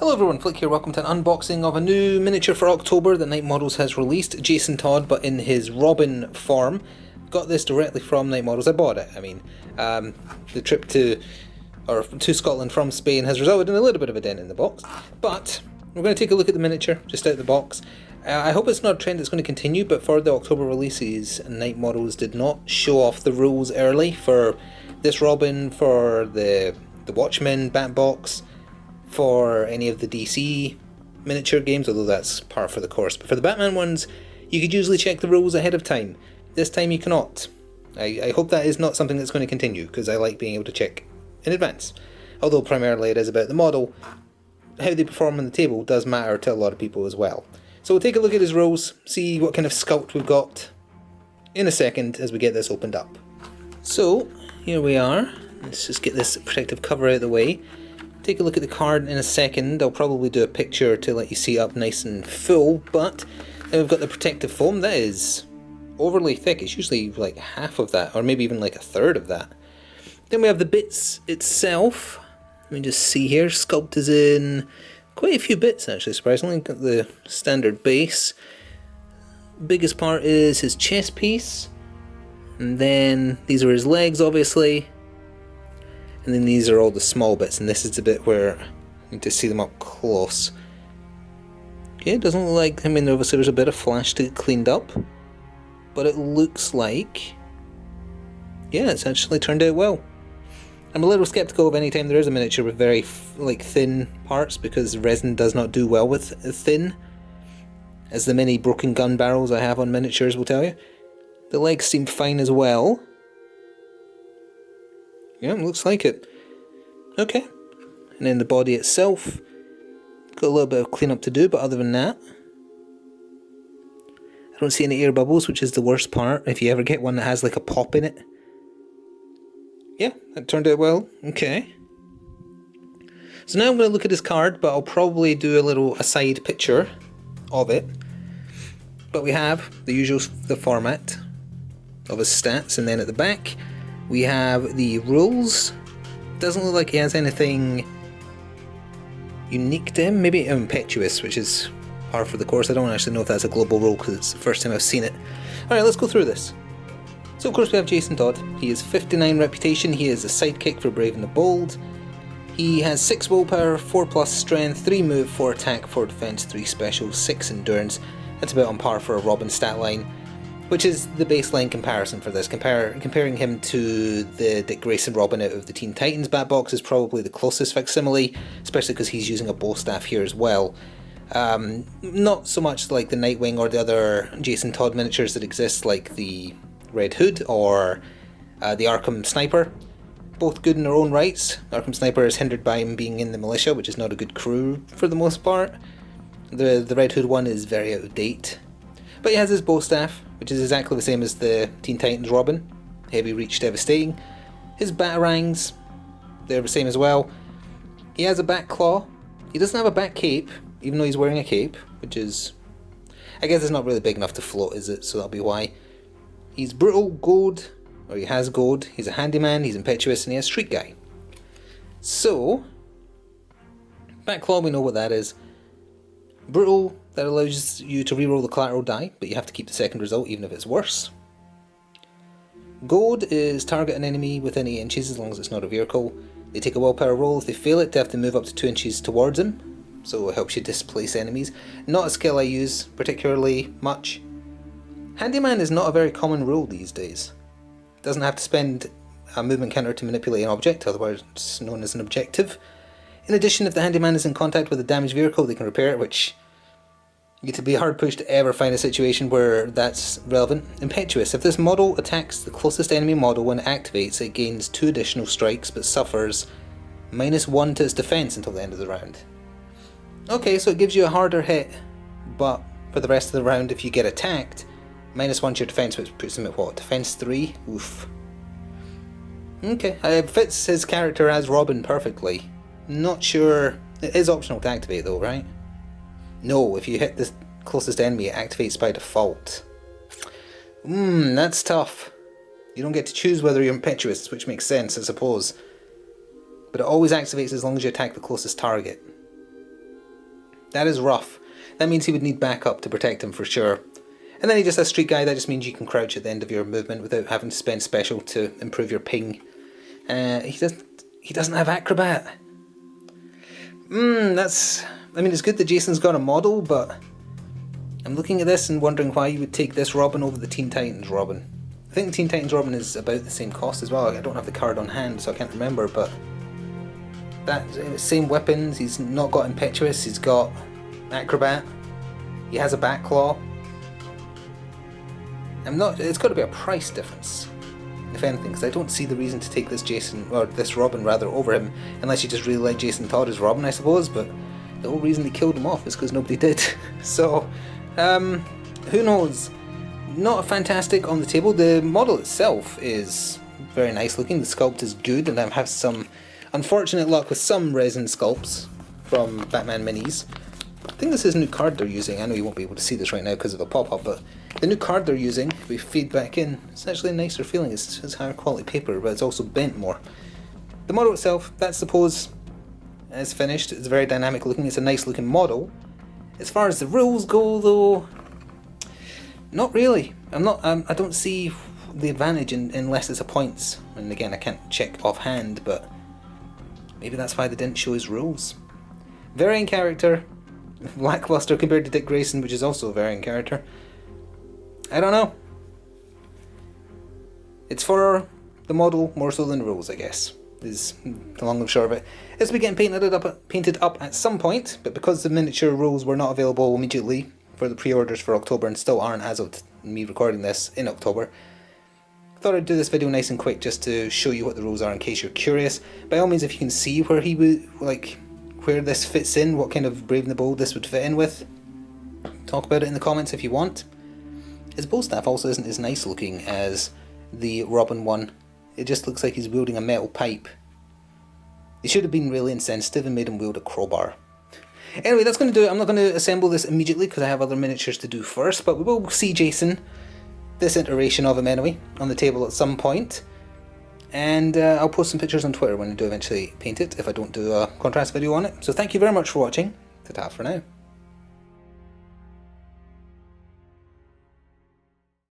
Hello everyone, Flick here, welcome to an unboxing of a new miniature for October that Night Models has released. Jason Todd, but in his Robin form. Got this directly from Night Models. I bought it. The trip to Scotland from Spain has resulted in a little bit of a dent in the box. But we're going to take a look at the miniature, just out of the box. I hope it's not a trend that's going to continue, but for the October releases, Night Models did not show off the rules early for this Robin, for the Watchmen Bat Box, for any of the DC miniature games, although that's par for the course. But for the Batman ones, you could usually check the rules ahead of time. This time you cannot. I hope that is not something that's going to continue, because I like being able to check in advance. Although primarily it is about the model, how they perform on the table does matter to a lot of people as well. So we'll take a look at his rules, see what kind of sculpt we've got in a second as we get this opened up. So here we are. Let's just get this protective cover out of the way. Take a look at the card in a second. I'll probably do a picture to let you see it up nice and full, but then we've got the protective foam. That is overly thick. It's usually like half of that, or maybe even like a third of that. Then we have the bits itself. Let me just see here. Sculpt is in quite a few bits actually, surprisingly. Got the standard base. Biggest part is his chest piece. And then these are his legs, obviously. And then these are all the small bits, and this is the bit where I need to see them up close. Okay, it doesn't look like, obviously there's a bit of flash to get cleaned up, but it looks like, yeah, it's actually turned out well. I'm a little skeptical of any time there is a miniature with very thin parts, because resin does not do well with thin, as the many broken gun barrels I have on miniatures will tell you. The legs seem fine as well. Yeah, looks like it. Okay. And then the body itself, got a little bit of cleanup to do, but other than that, I don't see any air bubbles, which is the worst part, if you ever get one that has like a pop in it. Yeah, that turned out well. Okay. So now I'm going to look at his card, but I'll probably do a little aside picture of it. But we have the usual format of his stats, and then at the back we have the rules. Doesn't look like he has anything unique to him. Maybe impetuous, which is par for the course. I don't actually know if that's a global rule because it's the first time I've seen it. Alright, let's go through this. So of course we have Jason Todd. He is 59 reputation. He is a sidekick for Brave and the Bold. He has 6 willpower, 4+ strength, 3 move, 4 attack, 4 defense, 3 special, 6 endurance. That's about on par for a Robin stat line, which is the baseline comparison for this. Comparing him to the Dick Grayson Robin out of the Teen Titans Bat Box is probably the closest facsimile, especially because he's using a bow staff here as well. Not so much like the Nightwing or the other Jason Todd miniatures that exist, like the Red Hood or the Arkham Sniper. Both good in their own rights. Arkham Sniper is hindered by him being in the militia, which is not a good crew for the most part. The Red Hood one is very out of date. But he has his bow staff, which is exactly the same as the Teen Titans Robin. Heavy reach, devastating. His batarangs, they're the same as well. He has a bat claw. He doesn't have a bat cape, even though he's wearing a cape, which is, I guess it's not really big enough to float, is it? So that'll be why. He's brutal, gold, or he has gold. He's a handyman, he's impetuous, and he has street guy. So, bat claw, we know what that is. Brutal, that allows you to reroll the collateral die, but you have to keep the second result even if it's worse. Gold is target an enemy within 8 inches as long as it's not a vehicle. They take a willpower roll. If they fail it, they have to move up to 2 inches towards him, so it helps you displace enemies. Not a skill I use particularly much. Handyman is not a very common rule these days. Doesn't have to spend a movement counter to manipulate an object, otherwise it's known as an objective. In addition, if the handyman is in contact with a damaged vehicle, they can repair it, which you get to be hard pushed to ever find a situation where that's relevant. Impetuous. If this model attacks the closest enemy model when it activates, it gains 2 additional strikes, but suffers -1 to its defense until the end of the round. Okay, so it gives you a harder hit, but for the rest of the round, if you get attacked, -1 to your defense, which puts him at what? Defense 3? Oof. Okay, it fits his character as Robin perfectly. Not sure. It is optional to activate though, right? No, if you hit the closest enemy, it activates by default. That's tough. You don't get to choose whether you're impetuous, which makes sense, I suppose. But it always activates as long as you attack the closest target. That is rough. That means he would need backup to protect him for sure. And then he just has Street Guy. That just means you can crouch at the end of your movement without having to spend special to improve your ping. He doesn't have Acrobat. I mean, it's good that Jason's got a model, but I'm looking at this and wondering why you would take this Robin over the Teen Titans Robin. I think the Teen Titans Robin is about the same cost as well. I don't have the card on hand, so I can't remember, but that same weapons. He's not got Impetuous. He's got Acrobat. He has a Back Claw. It's got to be a price difference, if anything, because I don't see the reason to take this Robin rather, over him, unless you just really like Jason Todd as Robin, I suppose. But the whole reason they killed him off is because nobody did. So, who knows? Not fantastic on the table. The model itself is very nice looking. The sculpt is good, and I've had some unfortunate luck with some resin sculpts from Batman Minis. I think this is a new card they're using. I know you won't be able to see this right now because of a pop-up, but the new card they're using, if we feed back in, it's actually a nicer feeling. It's higher quality paper, but it's also bent more. The model itself, that's the pose. It's finished. It's very dynamic looking. It's a nice looking model. As far as the rules go, though, not really. I don't see the advantage unless it's a points. And again, I can't check offhand, but maybe that's why they didn't show his rules. Variant character. Lackluster compared to Dick Grayson, which is also a variant character. I don't know. It's for the model more so than the rules, I guess, is the long and short of it. This will be getting painted up at some point, but because the miniature rules were not available immediately for the pre-orders for October, and still aren't as of me recording this in October, I thought I'd do this video nice and quick just to show you what the rules are in case you're curious. By all means, if you can see where he would, where this fits in, what kind of Brave and the Bold this would fit in with, talk about it in the comments if you want. His bow staff also isn't as nice looking as the Robin one. It just looks like he's wielding a metal pipe. They should have been really insensitive and made him wield a crowbar. Anyway, that's going to do it. I'm not going to assemble this immediately because I have other miniatures to do first, but we will see Jason, this iteration of him anyway, on the table at some point. And I'll post some pictures on Twitter when I do eventually paint it, if I don't do a contrast video on it. So thank you very much for watching. Ta-ta for now.